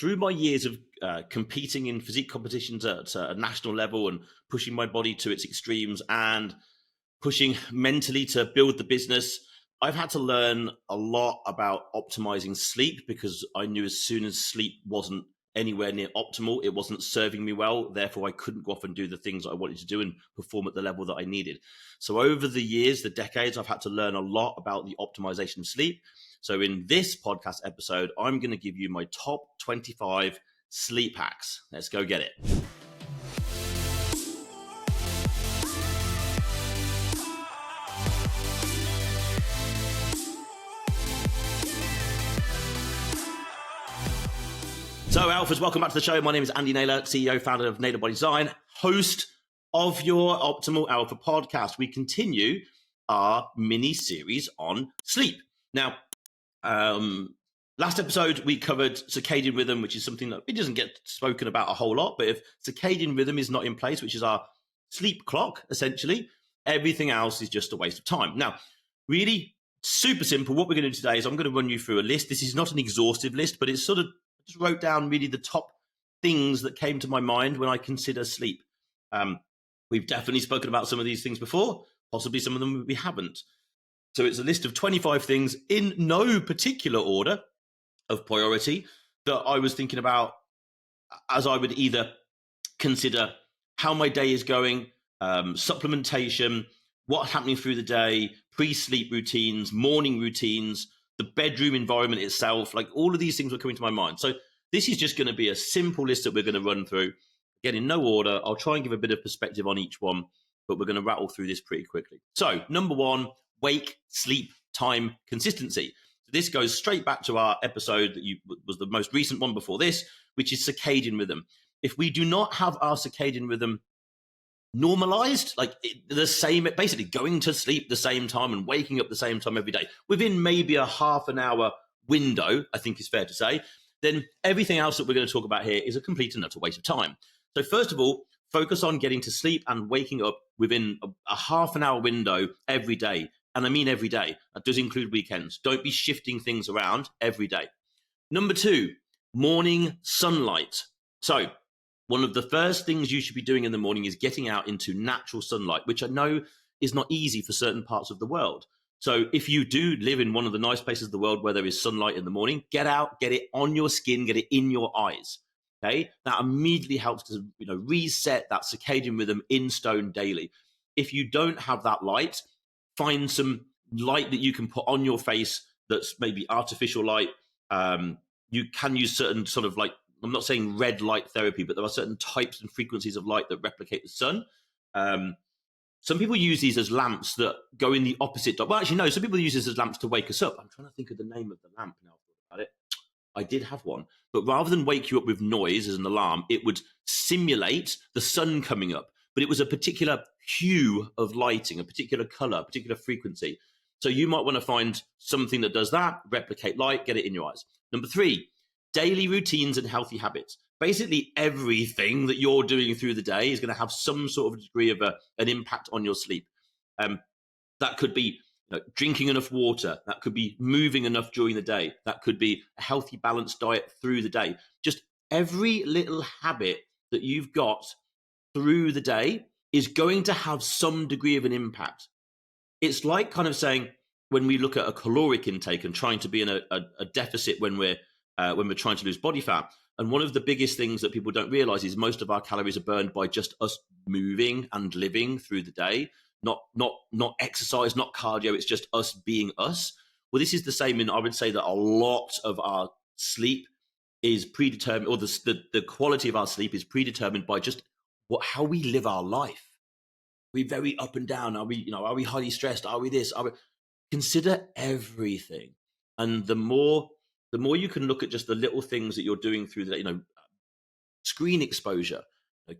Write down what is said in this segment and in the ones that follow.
through my years of competing in physique competitions at a national level and pushing my body to its extremes and pushing mentally to build the business, I've had to learn a lot about optimizing sleep, because I knew as soon as sleep wasn't anywhere near optimal, it wasn't serving me well. Therefore, I couldn't go off and do the things I wanted to do and perform at the level that I needed. So over the years, the decades, I've had to learn a lot about the optimization of sleep. So in this podcast episode, I'm going to give you my top 25 sleep hacks. Let's go get it. So Alphas, welcome back to the show. My name is Andy Naylor, CEO, founder of Naylor Body Design, host of your Optimal Alpha podcast. We continue our mini series on sleep. Now, last episode we covered circadian rhythm, which is something that it doesn't get spoken about a whole lot, but if circadian rhythm is not in place, which is our sleep clock, essentially, everything else is just a waste of time. Now, really super simple. What we're going to do today is I'm going to run you through a list. This is not an exhaustive list, but it's sort of just wrote down really the top things that came to my mind when I consider sleep. We've definitely spoken about some of these things before, possibly some of them we haven't. So it's a list of 25 things in no particular order of priority that I was thinking about as I would either consider how my day is going, supplementation, what's happening through the day, pre-sleep routines, morning routines, the bedroom environment itself, like all of these things were coming to my mind. So this is just going to be a simple list that we're going to run through. Again, in no order. I'll try and give a bit of perspective on each one, but we're going to rattle through this pretty quickly. So number one, wake sleep time consistency. So this goes straight back to our episode that was the most recent one before this, which is circadian rhythm. If we do not have our circadian rhythm normalized, like the same, basically going to sleep the same time and waking up the same time every day, within maybe a half an hour window, I think is fair to say, then everything else that we're going to talk about here is a complete and utter waste of time. So first of all, focus on getting to sleep and waking up within a half an hour window every day. And I mean every day. That does include weekends. Don't be shifting things around every day. Number two, morning sunlight. So one of the first things you should be doing in the morning is getting out into natural sunlight, which I know is not easy for certain parts of the world. So if you do live in one of the nice places of the world where there is sunlight in the morning, get out, get it on your skin, get it in your eyes. Okay, that immediately helps to reset that circadian rhythm in stone daily. If you don't have that light, find some light that you can put on your face that's maybe artificial light. You can use certain sort of like, I'm not saying red light therapy, but there are certain types and frequencies of light that replicate the sun. Some people use these as lamps that go in the opposite. Well, actually, no, some people use this as lamps to wake us up. I'm trying to think of the name of the lamp now. About it. I did have one. But rather than wake you up with noise as an alarm, it would simulate the sun coming up. But it was a particular hue of lighting, a particular color, a particular frequency. So you might want to find something that does that, replicate light, get it in your eyes. Number three, daily routines and healthy habits. Basically, everything that you're doing through the day is going to have some sort of degree of an impact on your sleep. That could be drinking enough water. That could be moving enough during the day. That could be a healthy, balanced diet through the day. Just every little habit that you've got through the day is going to have some degree of an impact. It's like kind of saying when we look at a caloric intake and trying to be in a deficit when we're trying to lose body fat. And one of the biggest things that people don't realize is most of our calories are burned by just us moving and living through the day, not exercise, not cardio. It's just us being us. Well, this is the same I would say that a lot of our sleep is predetermined, or the quality of our sleep is predetermined by just how we live our life. We're very up and down. Are we highly stressed? Are we this? Consider everything. And the more you can look at just the little things that you're doing through the day, screen exposure,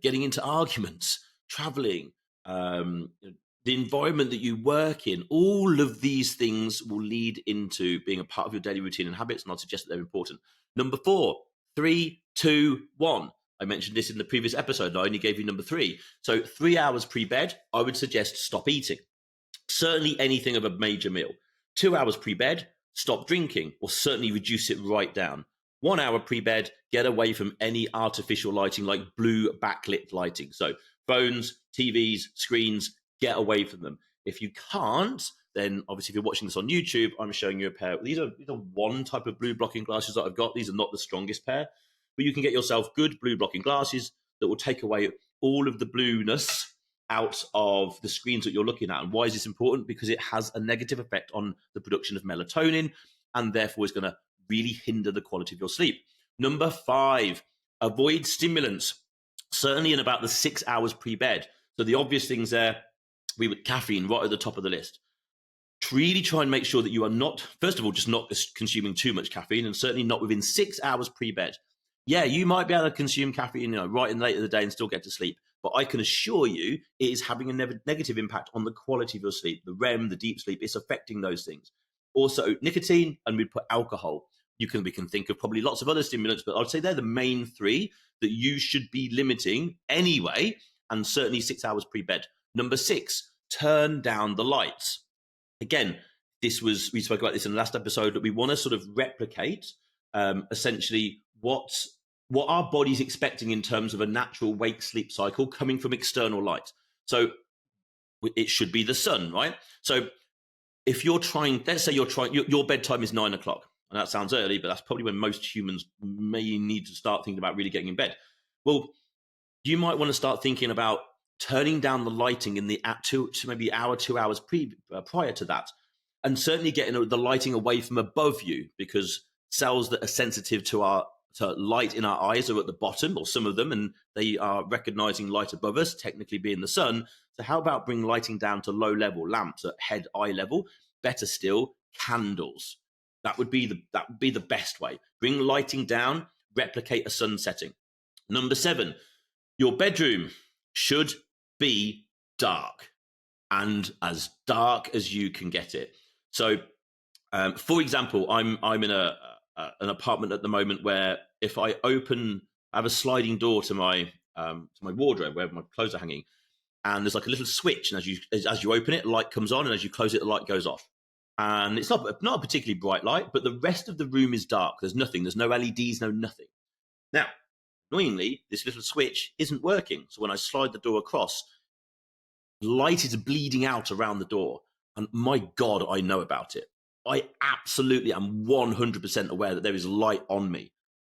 getting into arguments, traveling, the environment that you work in, all of these things will lead into being a part of your daily routine and habits, and I'd suggest that they're important. Number 4, 3, 2, 1. I mentioned this in the previous episode. I only gave you number 3. So 3 hours pre-bed, I would suggest stop eating. Certainly anything of a major meal. 2 hours pre-bed, stop drinking, or certainly reduce it right down. 1 hour pre-bed, get away from any artificial lighting like blue backlit lighting. So phones, TVs, screens, get away from them. If you can't, then obviously if you're watching this on YouTube, I'm showing you a pair. These are one type of blue blocking glasses that I've got. These are not the strongest pair, but you can get yourself good blue blocking glasses that will take away all of the blueness out of the screens that you're looking at. And why is this important? Because it has a negative effect on the production of melatonin, and therefore is going to really hinder the quality of your sleep. Number 5, avoid stimulants, certainly in about the 6 hours pre-bed. So the obvious things there, we would caffeine right at the top of the list. Really try and make sure that you are not, first of all, just not consuming too much caffeine, and certainly not within 6 hours pre-bed. Yeah, you might be able to consume caffeine, right in the late of the day and still get to sleep. But I can assure you it is having a negative impact on the quality of your sleep, the REM, the deep sleep. It's affecting those things. Also, nicotine, and we'd put alcohol. We can think of probably lots of other stimulants, but I'd say they're the main 3 that you should be limiting anyway, and certainly 6 hours pre-bed. Number 6, turn down the lights. Again, we spoke about this in the last episode, that we want to sort of replicate essentially what our body's expecting in terms of a natural wake-sleep cycle coming from external light. So it should be the sun, right? So if you're trying, let's say your bedtime is 9 o'clock, and that sounds early, but that's probably when most humans may need to start thinking about really getting in bed. Well, you might want to start thinking about turning down the lighting in the maybe hour, 2 hours prior to that, and certainly getting the lighting away from above you, because cells that are sensitive to light in our eyes are at the bottom, or some of them, and they are recognizing light above us, technically being the sun. So how about bring lighting down to low level lamps at head eye level? Better still, candles. That would be the best way. Bring lighting down, replicate a sun setting. Number 7, your bedroom should be dark, and as dark as you can get it. So, for example, I'm in an apartment at the moment where if I have a sliding door to my wardrobe where my clothes are hanging, and there's like a little switch, and as you open it, light comes on, and as you close it, the light goes off. And it's not a particularly bright light, but the rest of the room is dark. There's nothing. There's no LEDs, no nothing. Now, annoyingly, this little switch isn't working. So when I slide the door across, light is bleeding out around the door. And my God, I know about it. I absolutely am 100% aware that there is light on me.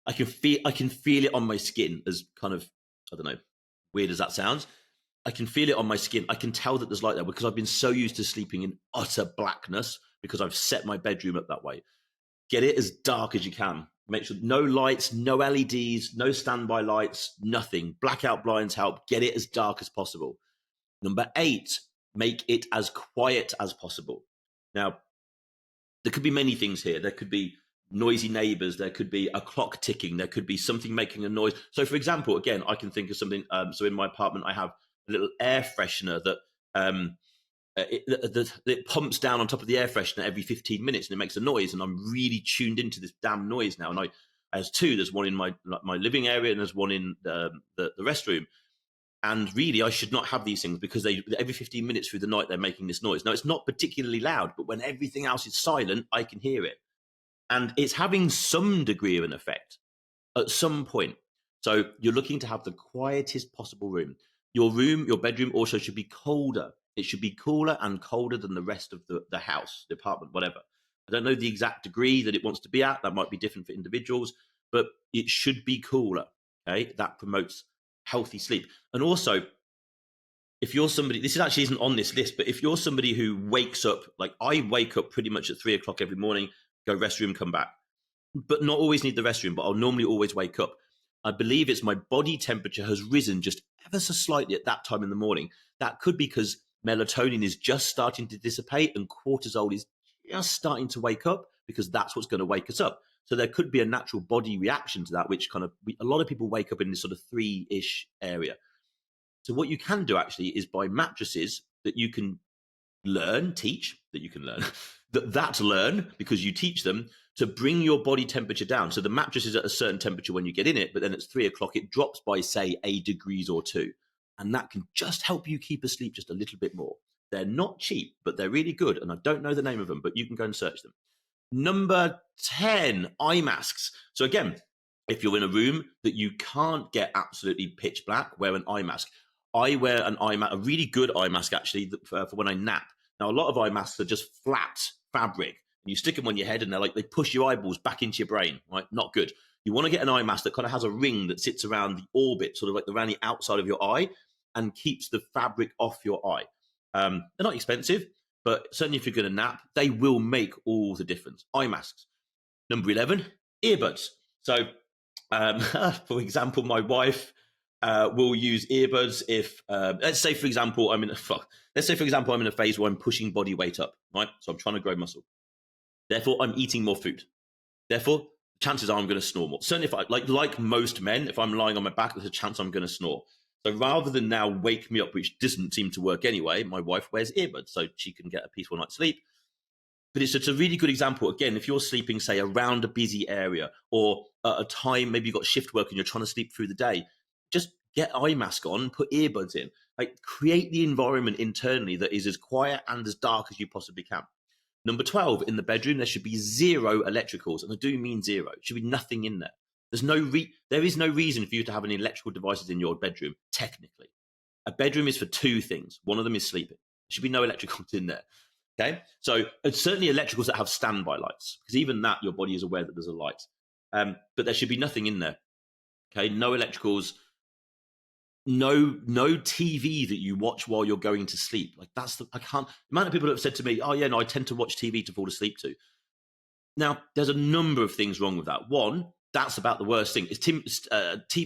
I can feel it on my skin, as kind of, I don't know, weird as that sounds. I can feel it on my skin. I can tell that there's light there because I've been so used to sleeping in utter blackness because I've set my bedroom up that way. Get it as dark as you can. Make sure no lights, no LEDs, no standby lights, nothing. Blackout blinds help. Get it as dark as possible. Number 8, make it as quiet as possible. Now, there could be many things here. There could be noisy neighbors. There could be a clock ticking. There could be something making a noise. So, for example, again, I can think of something. So in my apartment, I have a little air freshener that it pumps down on top of the air freshener every 15 minutes, and it makes a noise. And I'm really tuned into this damn noise now. And there's 2. There's one in my living area, and there's one in the restroom. And really, I should not have these things because every 15 minutes through the night, they're making this noise. Now, it's not particularly loud, but when everything else is silent, I can hear it. And it's having some degree of an effect at some point. So you're looking to have the quietest possible room. Your bedroom also should be colder. It should be cooler and colder than the rest of the house, the apartment, whatever. I don't know the exact degree that it wants to be at. That might be different for individuals, but it should be cooler. Okay, that promotes healthy sleep. And also, if you're somebody, this actually isn't on this list, but if you're somebody who wakes up, like I wake up pretty much at 3 o'clock every morning, go restroom, come back, but not always need the restroom, but I'll normally always wake up. I believe it's my body temperature has risen just ever so slightly at that time in the morning. That could be because melatonin is just starting to dissipate and cortisol is just starting to wake up, because that's what's going to wake us up. So there could be a natural body reaction to that, which a lot of people wake up in this sort of 3-ish area. So what you can do actually is buy mattresses that you can learn because you teach them to bring your body temperature down. So the mattress is at a certain temperature when you get in it, but then at 3 o'clock, it drops by, say, 1 degree or 2. And that can just help you keep asleep just a little bit more. They're not cheap, but they're really good. And I don't know the name of them, but you can go and search them. Number 10, eye masks. So again, if you're in a room that you can't get absolutely pitch black, wear an eye mask. I wear an eye mask, a really good eye mask actually, for when I nap. Now, a lot of eye masks are just flat fabric, and you stick them on your head, and they push your eyeballs back into your brain. Right? Not good. You want to get an eye mask that kind of has a ring that sits around the orbit, sort of like around the outside of your eye, and keeps the fabric off your eye. They're not expensive, but certainly if you're going to nap, they will make all the difference. Eye masks. Number 11, earbuds. So, for example, my wife will use earbuds if, let's say, for example, I'm in a phase where I'm pushing body weight up, right? So I'm trying to grow muscle. Therefore, I'm eating more food. Therefore, chances are I'm going to snore more. Certainly, if I like most men, if I'm lying on my back, there's a chance I'm going to snore. So rather than now wake me up, which doesn't seem to work anyway, my wife wears earbuds so she can get a peaceful night's sleep. But it's a really good example. Again, if you're sleeping, say, around a busy area or at a time, maybe you've got shift work and you're trying to sleep through the day, just get eye mask on, put earbuds in. Like, create the environment internally that is as quiet and as dark as you possibly can. Number 12, in the bedroom, there should be 0 electricals. And I do mean 0. There should be nothing in there. There is no reason for you to have any electrical devices in your bedroom, technically. A bedroom is for 2 things. One of them is sleeping. There should be no electricals in there. Okay, so it's certainly electricals that have standby lights, because even that, your body is aware that there's a light. But there should be nothing in there. Okay, no electricals, no TV that you watch while you're going to sleep. Like, the amount of people that have said to me, oh yeah, no, I tend to watch TV to fall asleep to. Now, there's a number of things wrong with that. One, that's about the worst thing.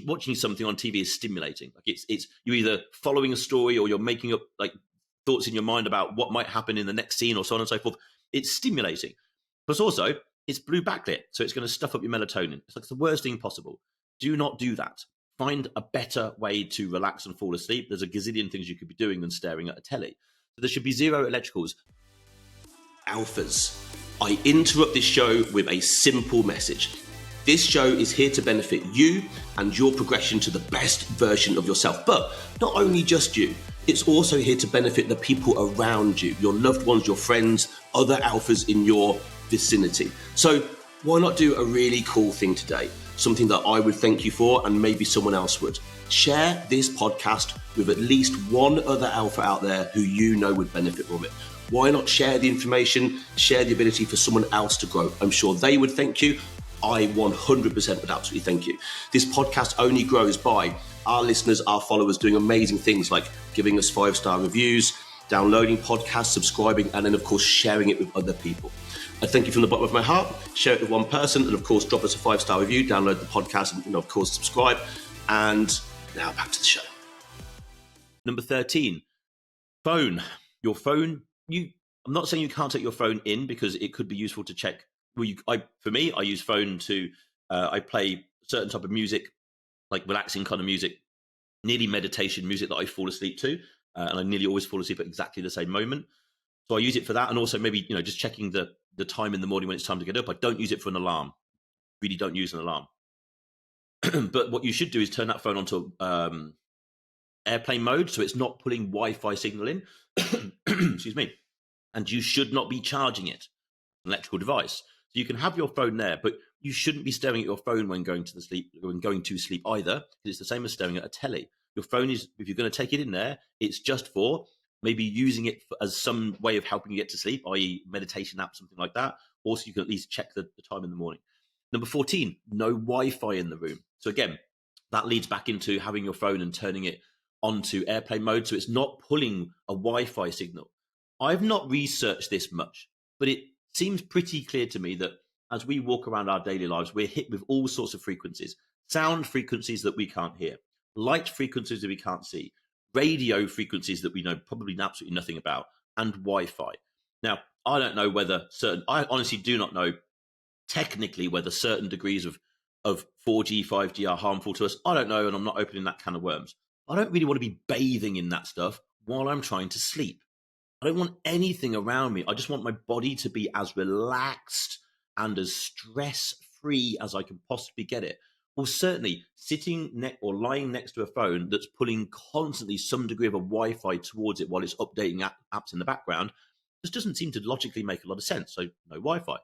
Watching something on TV is stimulating. Like, it's you're either following a story or you're making up like thoughts in your mind about what might happen in the next scene or so on and so forth. It's stimulating. Plus also, it's blue backlit, so it's going to stuff up your melatonin. It's like the worst thing possible. Do not do that. Find a better way to relax and fall asleep. There's a gazillion things you could be doing than staring at a telly. So there should be 0 electricals. Alphas. I interrupt this show with a simple message. This show is here to benefit you and your progression to the best version of yourself. But not only just you, it's also here to benefit the people around you, your loved ones, your friends, other alphas in your vicinity. So why not do a really cool thing today? Something that I would thank you for, and maybe someone else would. Share this podcast with at least one other alpha out there who you know would benefit from it. Why not share the information, share the ability for someone else to grow? I'm sure they would thank you. I 100% would absolutely thank you. This podcast only grows by our listeners, our followers doing amazing things like giving us 5-star reviews, downloading podcasts, subscribing, and then, of course, sharing it with other people. I thank you from the bottom of my heart. Share it with one person, and, of course, drop us a 5-star review, download the podcast, and, of course, subscribe. And now back to the show. Number 13, phone. Your phone. I'm not saying you can't take your phone in, because it could be useful to check. For me, I use phone to, I play certain type of music, like relaxing kind of music, nearly meditation music that I fall asleep to. And I nearly always fall asleep at exactly the same moment. So I use it for that. And also maybe, just checking the time in the morning when it's time to get up. I don't use it for an alarm. Really don't use an alarm. But what you should do is turn that phone onto airplane mode, so it's not pulling Wi-Fi signal in. Excuse me. And you should not be charging it, an electrical device. So you can have your phone there, but you shouldn't be staring at your phone when going to sleep either, because it's the same as staring at a telly. Your phone is, if you're going to take it in there, it's just for maybe using it as some way of helping you get to sleep, i.e. meditation app, something like that. Also, you can at least check the time in the morning. Number 14, no Wi-Fi in the room. So again, that leads back into having your phone and turning it onto airplane mode, so it's not pulling a Wi-Fi signal. I've not researched this much, but it seems pretty clear to me that as we walk around our daily lives, we're hit with all sorts of frequencies. Sound frequencies that we can't hear, light frequencies that we can't see, radio frequencies that we know probably absolutely nothing about, and Wi-Fi. Now, I don't know I honestly do not know technically whether certain degrees of 4G, 5G are harmful to us. I don't know, and I'm not opening that can of worms. I don't really want to be bathing in that stuff while I'm trying to sleep. I don't want anything around me. I just want my body to be as relaxed and as stress-free as I can possibly get it. Well, certainly sitting or lying next to a phone that's pulling constantly some degree of a Wi-Fi towards it while it's updating apps in the background just doesn't seem to logically make a lot of sense. So no Wi-Fi.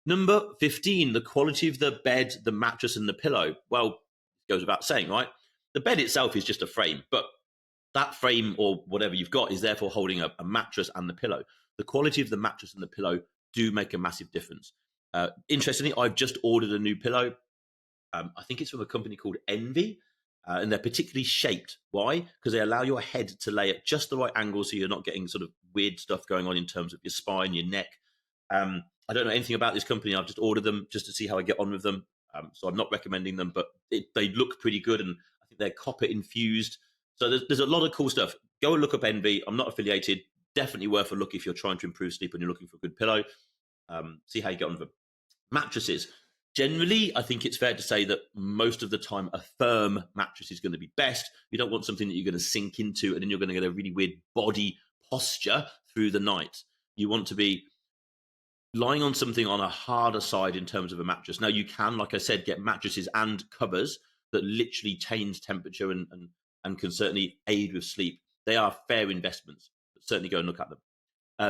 Number 15, the quality of the bed, the mattress, and the pillow. Well, it goes without saying, right? The bed itself is just a frame, but that frame or whatever you've got is therefore holding a mattress and the pillow. The quality of the mattress and the pillow do make a massive difference. Interestingly, I've just ordered a new pillow. I think it's from a company called Envy, and they're particularly shaped. Why? Because they allow your head to lay at just the right angle so you're not getting sort of weird stuff going on in terms of your spine, your neck. I don't know anything about this company. I've just ordered them just to see how I get on with them. So I'm not recommending them, but they look pretty good, and I think they're copper infused. So there's a lot of cool stuff. Go and look up Envy. I'm not affiliated. Definitely worth a look if you're trying to improve sleep and you're looking for a good pillow. See how you get on with them. Mattresses. Generally, I think it's fair to say that most of the time a firm mattress is going to be best. You don't want something that you're going to sink into and then you're going to get a really weird body posture through the night. You want to be lying on something on a harder side in terms of a mattress. Now, you can, like I said, get mattresses and covers that literally change temperature and can certainly aid with sleep. They are fair investments, but certainly go and look at them.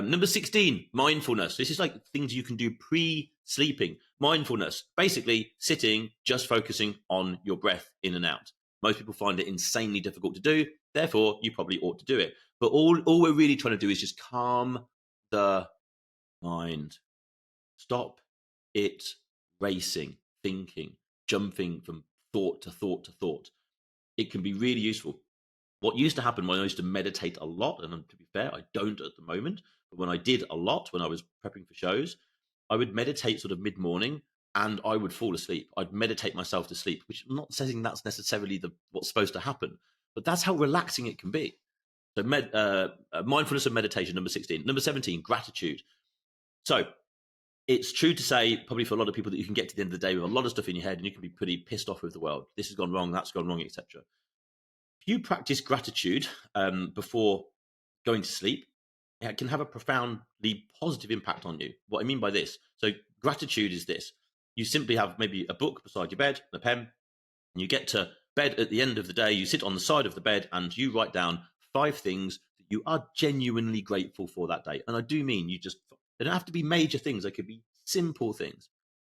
Number 16, mindfulness. This is like things you can do pre-sleeping. Mindfulness, basically sitting, just focusing on your breath in and out. Most people find it insanely difficult to do. Therefore, you probably ought to do it. But all we're really trying to do is just calm the mind. Stop it racing, thinking, jumping from thought to thought to thought. It can be really useful. What used to happen when I used to meditate a lot, and to be fair, I don't at the moment, but when I did a lot, when I was prepping for shows, I would meditate sort of mid-morning and I would fall asleep. I'd meditate myself to sleep, which I'm not saying that's necessarily what's supposed to happen, but that's how relaxing it can be. So mindfulness and meditation, number 16. Number 17, gratitude. So it's true to say, probably for a lot of people, that you can get to the end of the day with a lot of stuff in your head and you can be pretty pissed off with the world. This has gone wrong, that's gone wrong, etc. If you practice gratitude before going to sleep, it can have a profoundly positive impact on you. What I mean by this, so gratitude is this. You simply have maybe a book beside your bed, a pen, and you get to bed at the end of the day, you sit on the side of the bed and you write down 5 things that you are genuinely grateful for that day. And I do mean they don't have to be major things. They could be simple things.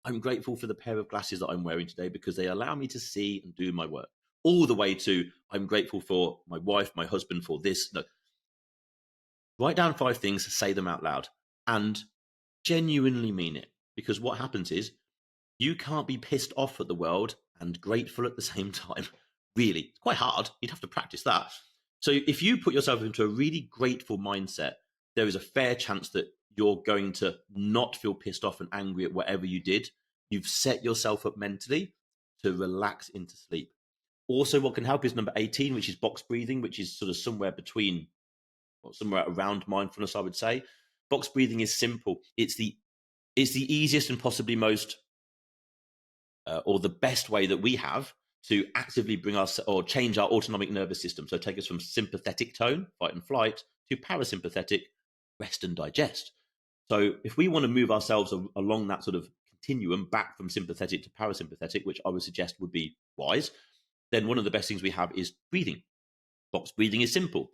I'm grateful for the pair of glasses that I'm wearing today because they allow me to see and do my work. All the way to, I'm grateful for my wife, my husband, for this. No. Write down 5 things, say them out loud, and genuinely mean it. Because what happens is, you can't be pissed off at the world and grateful at the same time. Really, it's quite hard. You'd have to practice that. So if you put yourself into a really grateful mindset, there is a fair chance that you're going to not feel pissed off and angry at whatever you did. You've set yourself up mentally to relax into sleep. Also, what can help is number 18, which is box breathing, which is sort of somewhere around mindfulness, I would say. Box breathing is simple. It's the easiest and possibly most or the best way that we have to actively bring us or change our autonomic nervous system. So take us from sympathetic tone, fight and flight, to parasympathetic, rest and digest. So if we want to move ourselves along that sort of continuum back from sympathetic to parasympathetic, which I would suggest would be wise, then one of the best things we have is breathing. Box breathing is simple.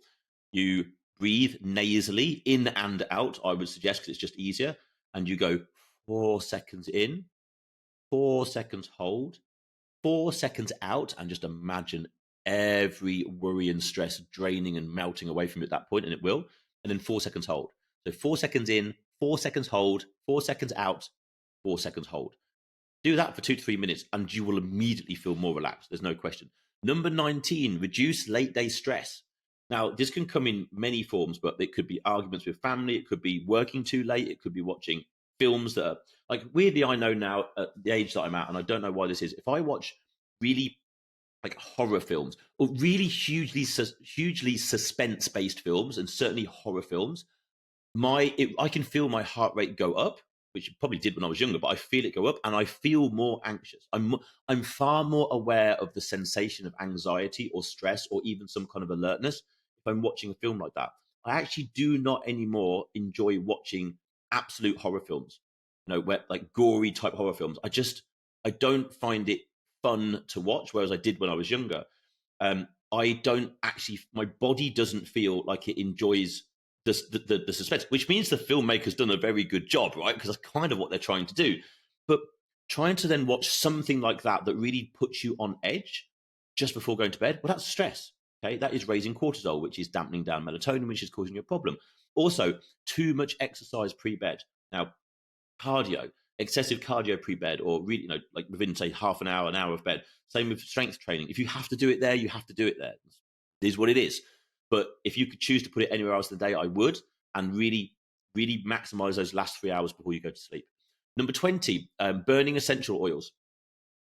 You breathe nasally in and out, I would suggest, because it's just easier. And you go 4 seconds in, 4 seconds hold, 4 seconds out, and just imagine every worry and stress draining and melting away from you at that point, and it will. And then 4 seconds hold. So 4 seconds in, 4 seconds hold, 4 seconds out, 4 seconds hold. Do that for 2 to 3 minutes and you will immediately feel more relaxed. There's no question. Number 19, reduce late day stress. Now, this can come in many forms, but it could be arguments with family. It could be working too late. It could be watching films that are, like, weirdly, I know now at the age that I'm at, and I don't know why this is, if I watch really like horror films or really hugely suspense-based films, and certainly horror films, I can feel my heart rate go up, which it probably did when I was younger, but I feel it go up and I feel more anxious. I'm far more aware of the sensation of anxiety or stress or even some kind of alertness if I'm watching a film like that. I actually do not anymore enjoy watching absolute horror films, where like gory type horror films. I don't find it fun to watch, whereas I did when I was younger. I don't actually, my body doesn't feel like it enjoys the suspense, which means the filmmaker's done a very good job, right? Because that's kind of what they're trying to do. But trying to then watch something like that really puts you on edge just before going to bed, well, that's stress. Okay, that is raising cortisol, which is dampening down melatonin, which is causing you a problem. Also, too much exercise pre-bed. Now, cardio, excessive cardio pre-bed, or really, like within say half an hour of bed. Same with strength training. If you have to do it there, you have to do it there. It is what it is. But if you could choose to put it anywhere else in the day, I would, and really, really maximize those last 3 hours before you go to sleep. Number 20, burning essential oils.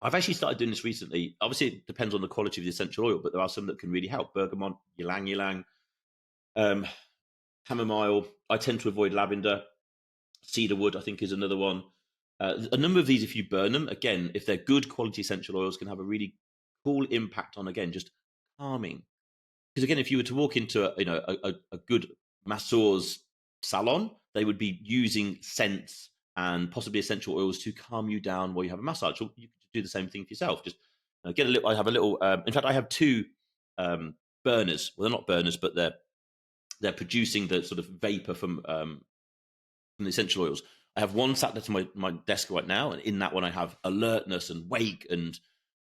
I've actually started doing this recently. Obviously, it depends on the quality of the essential oil, but there are some that can really help. Bergamot, ylang ylang, chamomile. I tend to avoid lavender. Cedarwood, I think, is another one. A number of these, if you burn them, again, if they're good quality essential oils, can have a really cool impact on, again, just calming. Because again, if you were to walk into a good masseur's salon, they would be using scents and possibly essential oils to calm you down while you have a massage. So you could do the same thing for yourself. Just get a little. I have a little. In fact, I have two burners. Well, they're not burners, but they're producing the sort of vapor from the essential oils. I have one sat there to my desk right now, and in that one I have alertness and wake and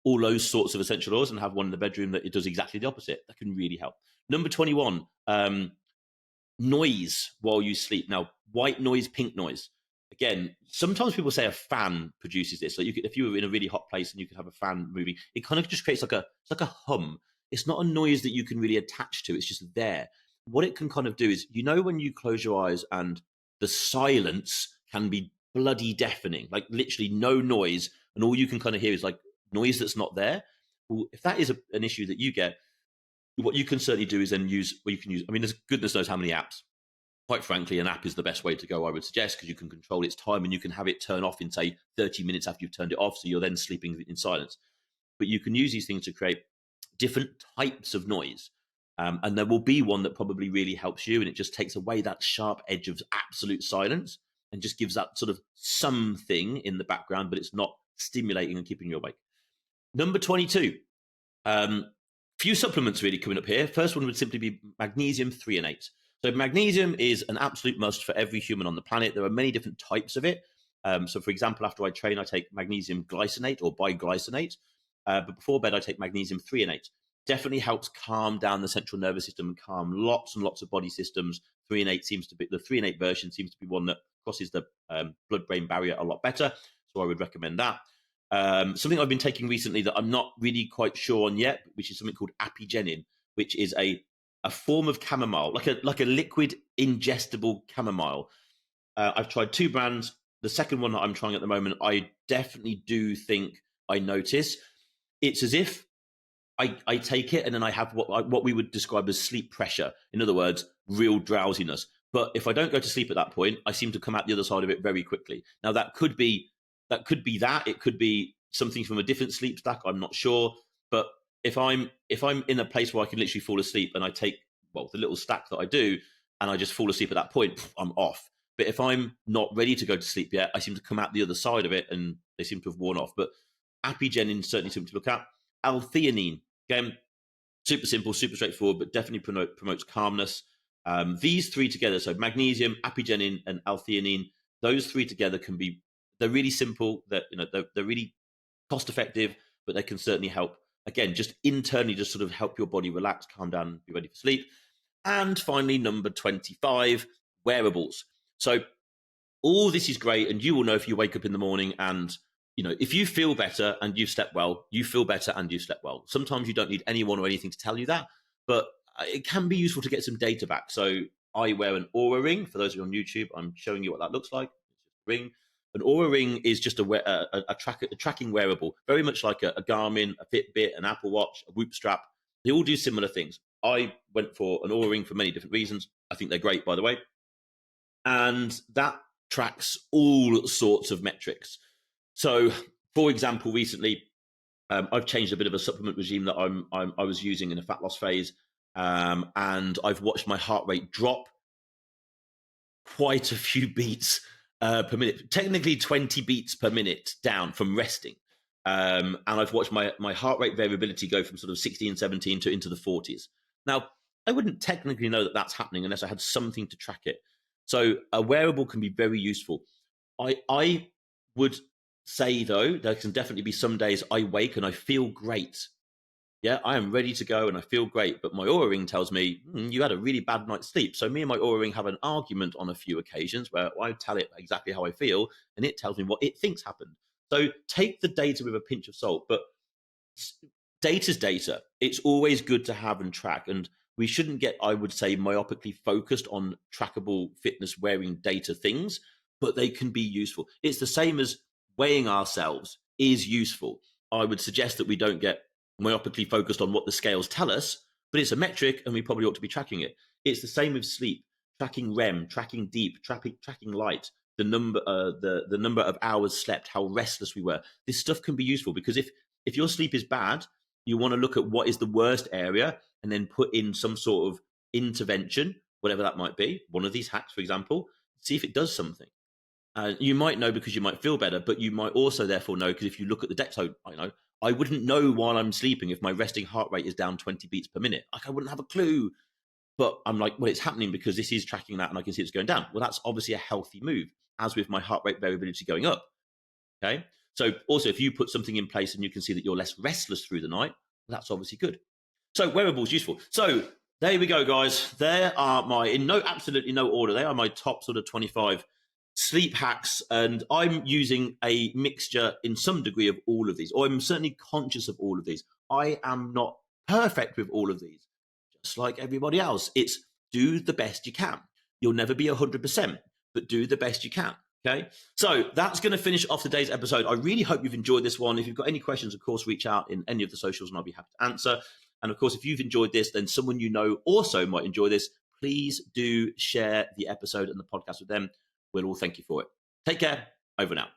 all those sorts of essential oils, and I have one in the bedroom that it does exactly the opposite. That can really help. Number 21, noise while you sleep. Now, white noise, pink noise. Again, sometimes people say a fan produces this. So if you were in a really hot place and you could have a fan moving, it kind of just creates it's like a hum. It's not a noise that you can really attach to. It's just there. What it can kind of do is, when you close your eyes and the silence can be bloody deafening, like literally no noise, and all you can kind of hear is like noise that's not there. Well, if that is an issue that you get, what you can certainly do is then use, I mean, there's goodness knows how many apps. Quite frankly, an app is the best way to go, I would suggest, because you can control its time and you can have it turn off in, say, 30 minutes after you've turned it off, so you're then sleeping in silence. But you can use these things to create different types of noise. And there will be one that probably really helps you, and it just takes away that sharp edge of absolute silence and just gives that sort of something in the background, but it's not stimulating and keeping you awake. Number 22, few supplements really coming up here. First one would simply be magnesium threonate. So magnesium is an absolute must for every human on the planet. There are many different types of it. So for example, after I train, I take magnesium glycinate or biglycinate. But before bed, I take magnesium threonate. Definitely helps calm down the central nervous system and calm lots and lots of body systems. The threonate version seems to be one that crosses the blood-brain barrier a lot better. So I would recommend that. Something I've been taking recently that I'm not really quite sure on yet, which is something called apigenin, which is a form of chamomile, like a liquid ingestible chamomile. I've tried two brands. The second one that I'm trying at the moment, I definitely do think I notice. It's as if I take it and then I have what we would describe as sleep pressure. In other words, real drowsiness. But if I don't go to sleep at that point, I seem to come out the other side of it very quickly. Now that could be that. It could be something from a different sleep stack. I'm not sure. But if I'm in a place where I can literally fall asleep and I take the little stack that I do and I just fall asleep at that point, I'm off. But if I'm not ready to go to sleep yet, I seem to come out the other side of it and they seem to have worn off. But apigenin is certainly something to look at. L-theanine, again, super simple, super straightforward, but definitely promotes calmness. These three together, so magnesium, apigenin, and L-theanine, those three together they're really simple. They're really cost effective, but they can certainly help. Again, just internally, just sort of help your body relax, calm down, be ready for sleep. And finally, number 25, wearables. So all this is great, and you will know if you wake up in the morning and if you feel better and you've slept well, you feel better and you've slept well. Sometimes you don't need anyone or anything to tell you that, but it can be useful to get some data back. So I wear an Aura ring. For those of you on YouTube, I'm showing you what that looks like. It's just a ring. An Aura ring is just a tracking wearable, very much like a Garmin, a Fitbit, an Apple Watch, a Whoop strap. They all do similar things. I went for an Aura ring for many different reasons. I think they're great, by the way. And that tracks all sorts of metrics. So, for example, recently, I've changed a bit of a supplement regime that I was using in a fat loss phase, and I've watched my heart rate drop quite a few beats per minute, technically 20 beats per minute down from resting. And I've watched my heart rate variability go from sort of 16, 17 to into the 40s. Now, I wouldn't technically know that that's happening unless I had something to track it. So a wearable can be very useful. I would say, though, there can definitely be some days I wake and I feel great. Yeah, I am ready to go and I feel great. But my Oura Ring tells me, you had a really bad night's sleep. So me and my Oura Ring have an argument on a few occasions where I tell it exactly how I feel and it tells me what it thinks happened. So take the data with a pinch of salt. But data's data. It's always good to have and track. And we shouldn't get, I would say, myopically focused on trackable fitness wearing data things, but they can be useful. It's the same as weighing ourselves is useful. I would suggest that we don't get myopically focused on what the scales tell us, but it's a metric and we probably ought to be tracking it. It's the same with sleep, tracking REM, tracking deep, tracking light, the number of hours slept, how restless we were. This stuff can be useful because if your sleep is bad, you want to look at what is the worst area and then put in some sort of intervention, whatever that might be. One of these hacks, for example, see if it does something. You might know because you might feel better, but you might also therefore know because if you look at the depth, so I wouldn't know while I'm sleeping if my resting heart rate is down 20 beats per minute. Like I wouldn't have a clue. But I'm like, well, it's happening because this is tracking that and I can see it's going down. Well, that's obviously a healthy move, as with my heart rate variability going up. Okay. So also, if you put something in place and you can see that you're less restless through the night, that's obviously good. So wearables useful. So there we go, guys. There are absolutely no order. They are my top sort of 25 sleep hacks. And I'm using a mixture in some degree of all of these, or I'm certainly conscious of all of these. I am not perfect with all of these, just like everybody else. It's do the best you can. You'll never be 100%, but do the best you can. Okay, so that's going to finish off today's episode. I really hope you've enjoyed this one. If you've got any questions, of course, reach out in any of the socials and I'll be happy to answer. And of course, if you've enjoyed this, then someone you know also might enjoy this. Please do share the episode and the podcast with them. We'll all thank you for it. Take care. Over now.